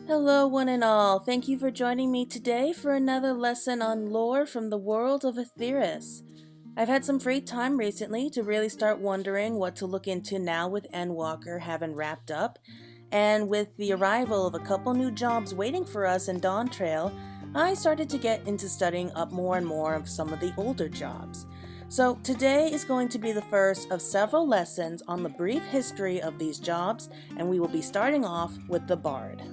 Hello, one and all. Thank you for joining me today for another lesson on lore from the world of Aetheris. I've had some free time recently to really start wondering what to look into now with Endwalker having wrapped up, and with the arrival of a couple new jobs waiting for us in Dawn Trail, I started to get into studying up more and more of some of the older jobs. So today is going to be the first of several lessons on the brief history of these jobs, and we will be starting off with the Bard.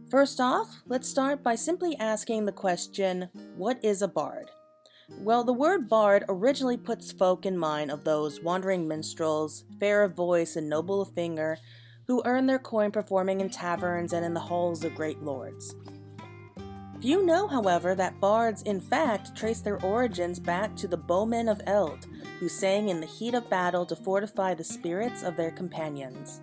First off, let's start by simply asking the question, what is a bard? Well, the word bard originally puts folk in mind of those wandering minstrels, fair of voice and noble of finger, who earn their coin performing in taverns and in the halls of great lords. Few know, however, that bards in fact trace their origins back to the bowmen of Eld, who sang in the heat of battle to fortify the spirits of their companions.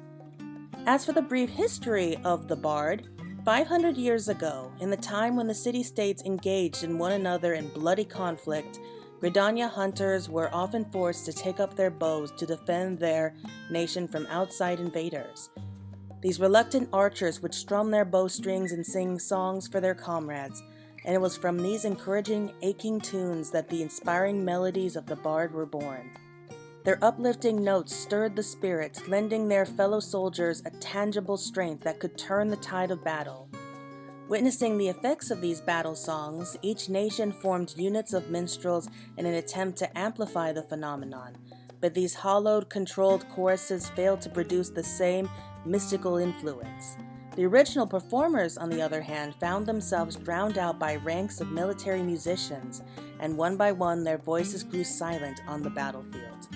As for the brief history of the bard, 500 years ago, in the time when the city-states engaged in one another in bloody conflict, Gridania hunters were often forced to take up their bows to defend their nation from outside invaders. These reluctant archers would strum their bowstrings and sing songs for their comrades, and it was from these encouraging, aching tunes that the inspiring melodies of the bard were born. Their uplifting notes stirred the spirits, lending their fellow soldiers a tangible strength that could turn the tide of battle. Witnessing the effects of these battle songs, each nation formed units of minstrels in an attempt to amplify the phenomenon, but these hollowed, controlled choruses failed to produce the same mystical influence. The original performers, on the other hand, found themselves drowned out by ranks of military musicians, and one by one their voices grew silent on the battlefield.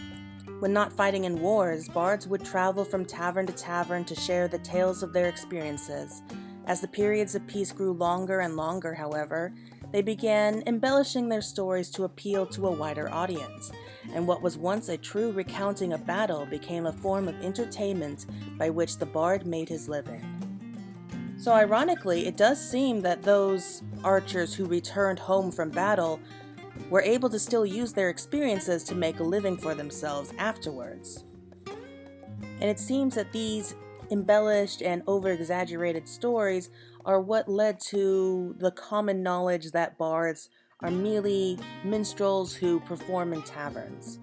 When not fighting in wars, bards would travel from tavern to tavern to share the tales of their experiences. As the periods of peace grew longer and longer, however, they began embellishing their stories to appeal to a wider audience, and what was once a true recounting of battle became a form of entertainment by which the bard made his living. So ironically, it does seem that those archers who returned home from battle were able to still use their experiences to make a living for themselves afterwards. And it seems that these embellished and over-exaggerated stories are what led to the common knowledge that bards are merely minstrels who perform in taverns.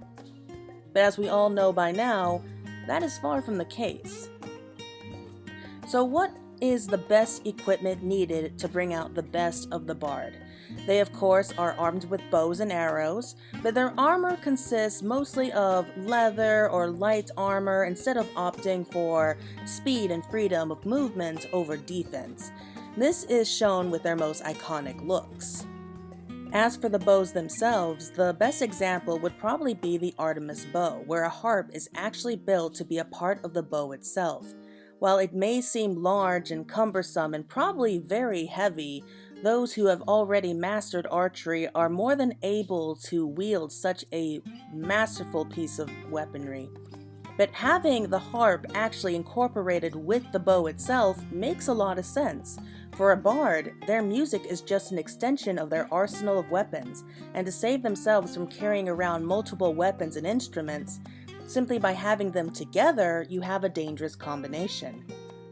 But as we all know by now, that is far from the case. So what is the best equipment needed to bring out the best of the bard? They, of course, are armed with bows and arrows, but their armor consists mostly of leather or light armor instead of opting for speed and freedom of movement over defense. This is shown with their most iconic looks. As for the bows themselves, the best example would probably be the Artemis bow, where a harp is actually built to be a part of the bow itself. While it may seem large and cumbersome and probably very heavy, those who have already mastered archery are more than able to wield such a masterful piece of weaponry. But having the harp actually incorporated with the bow itself makes a lot of sense. For a bard, their music is just an extension of their arsenal of weapons, and to save themselves from carrying around multiple weapons and instruments, simply by having them together, you have a dangerous combination.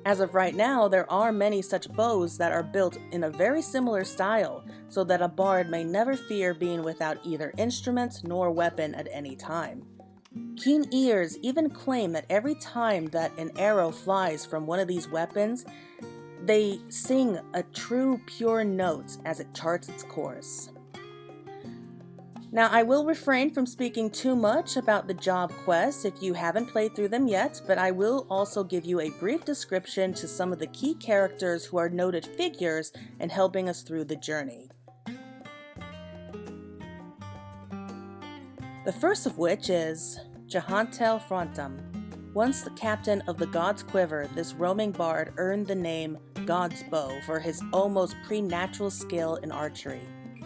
As of right now, there are many such bows that are built in a very similar style, so that a bard may never fear being without either instrument nor weapon at any time. Keen ears even claim that every time that an arrow flies from one of these weapons, they sing a true pure note as it charts its course. Now, I will refrain from speaking too much about the job quests if you haven't played through them yet, but I will also give you a brief description to some of the key characters who are noted figures in helping us through the journey. The first of which is Jantel Frontum. Once the captain of the God's Quiver, this roaming bard earned the name God's Bow for his almost preternatural skill in archery.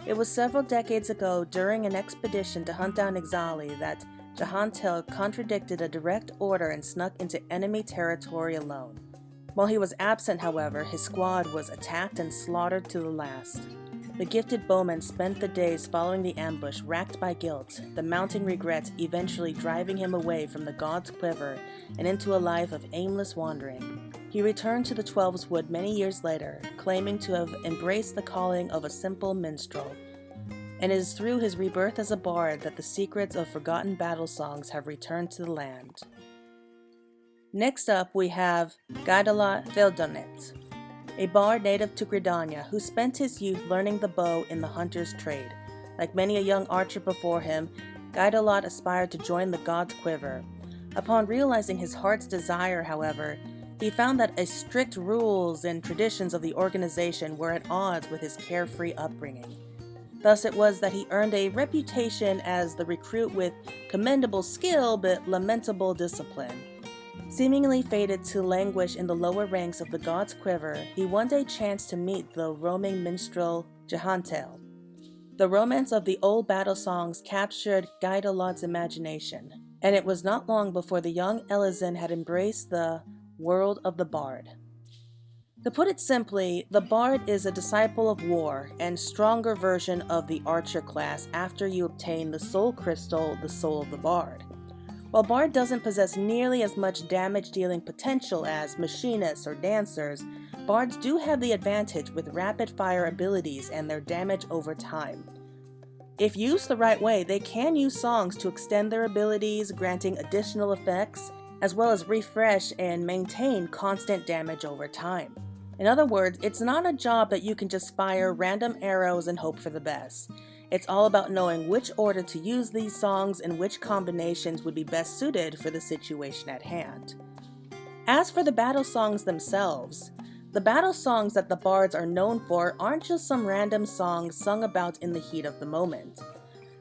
It was several decades ago during an expedition to hunt down Ixali that Jantel contradicted a direct order and snuck into enemy territory alone. While he was absent, however, his squad was attacked and slaughtered to the last. The gifted bowman spent the days following the ambush, racked by guilt, the mounting regrets eventually driving him away from the god's quiver and into a life of aimless wandering. He returned to the Twelves Wood many years later, claiming to have embraced the calling of a simple minstrel. And it is through his rebirth as a bard that the secrets of forgotten battle songs have returned to the land. Next up, we have Gelot Veldonet, a bard native to Gridania who spent his youth learning the bow in the hunter's trade. Like many a young archer before him, Gelot aspired to join the god's quiver. Upon realizing his heart's desire, however, he found that strict rules and traditions of the organization were at odds with his carefree upbringing. Thus it was that he earned a reputation as the recruit with commendable skill but lamentable discipline. Seemingly fated to languish in the lower ranks of the god's quiver, he one day chanced to meet the roaming minstrel Jantel. The romance of the old battle songs captured Gelot's imagination, and it was not long before the young Elizin had embraced the world of the bard. To put it simply, the bard is a disciple of war and stronger version of the archer class after you obtain the soul crystal, the soul of the bard. While bard doesn't possess nearly as much damage-dealing potential as machinists or dancers, bards do have the advantage with rapid-fire abilities and their damage over time. If used the right way, they can use songs to extend their abilities, granting additional effects, as well as refresh and maintain constant damage over time. In other words, it's not a job that you can just fire random arrows and hope for the best. It's all about knowing which order to use these songs and which combinations would be best suited for the situation at hand. As for the battle songs themselves, the battle songs that the bards are known for aren't just some random songs sung about in the heat of the moment.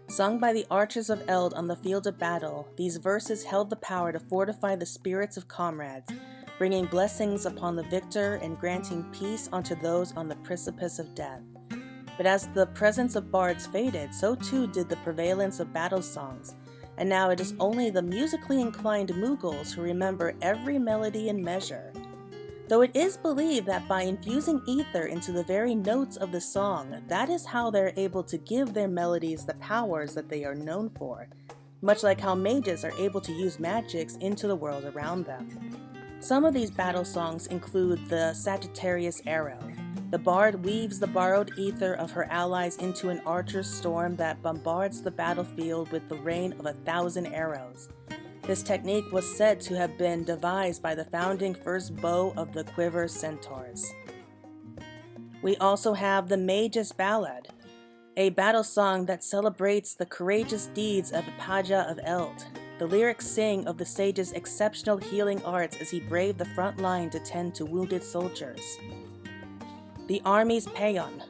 Sung by the archers of Eld on the field of battle, these verses held the power to fortify the spirits of comrades, bringing blessings upon the victor and granting peace unto those on the precipice of death. But as the presence of bards faded, so too did the prevalence of battle songs, and now it is only the musically inclined Mughals who remember every melody and measure. Though it is believed that by infusing ether into the very notes of the song, that is how they're able to give their melodies the powers that they are known for, much like how mages are able to use magics into the world around them. Some of these battle songs include the Sagittarius Arrow. The bard weaves the borrowed ether of her allies into an archer's storm that bombards the battlefield with the rain of 1,000 arrows. This technique was said to have been devised by the founding first bow of the quiver centaurs. We also have the Mage's Ballad, a battle song that celebrates the courageous deeds of Paja of Eld. The lyrics sing of the sage's exceptional healing arts as he braved the front line to tend to wounded soldiers. The Army's Paean.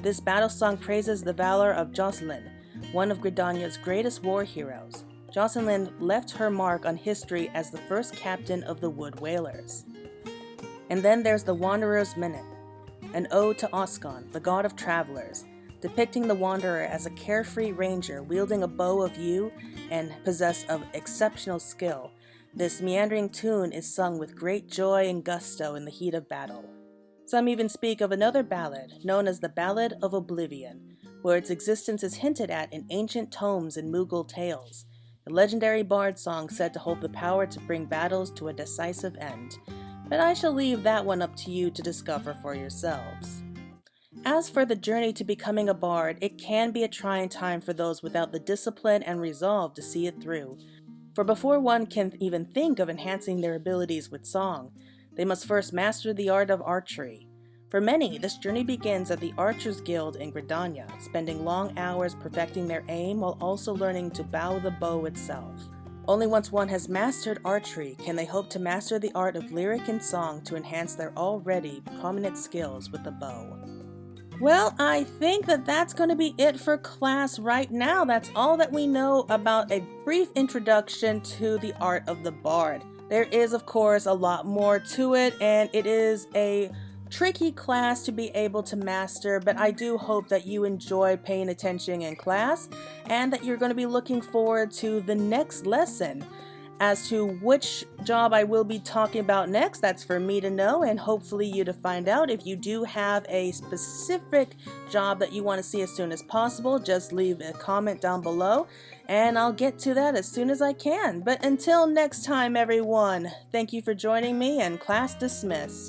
This battle song praises the valor of Jocelyn, one of Gridania's greatest war heroes. Jocelyn left her mark on history as the first captain of the Wood Whalers. And then there's the Wanderer's Minute, an ode to Oscan, the god of travelers, depicting the wanderer as a carefree ranger wielding a bow of yew and possessed of exceptional skill. This meandering tune is sung with great joy and gusto in the heat of battle. Some even speak of another ballad, known as the Ballad of Oblivion, where its existence is hinted at in ancient tomes and Mughal tales, a legendary bard song said to hold the power to bring battles to a decisive end. But I shall leave that one up to you to discover for yourselves. As for the journey to becoming a bard, it can be a trying time for those without the discipline and resolve to see it through. For before one can even think of enhancing their abilities with song, they must first master the art of archery. For many, this journey begins at the Archers Guild in Gridania, spending long hours perfecting their aim while also learning to bow the bow itself. Only once one has mastered archery can they hope to master the art of lyric and song to enhance their already prominent skills with the bow. Well, I think that's going to be it for class right now. That's all that we know about a brief introduction to the art of the bard. There is, of course, a lot more to it, and it is a tricky class to be able to master, but I do hope that you enjoy paying attention in class and that you're going to be looking forward to the next lesson. As to which job I will be talking about next, that's for me to know and hopefully you to find out. If you do have a specific job that you want to see as soon as possible, just leave a comment down below and I'll get to that as soon as I can. But until next time, everyone, thank you for joining me and class dismissed.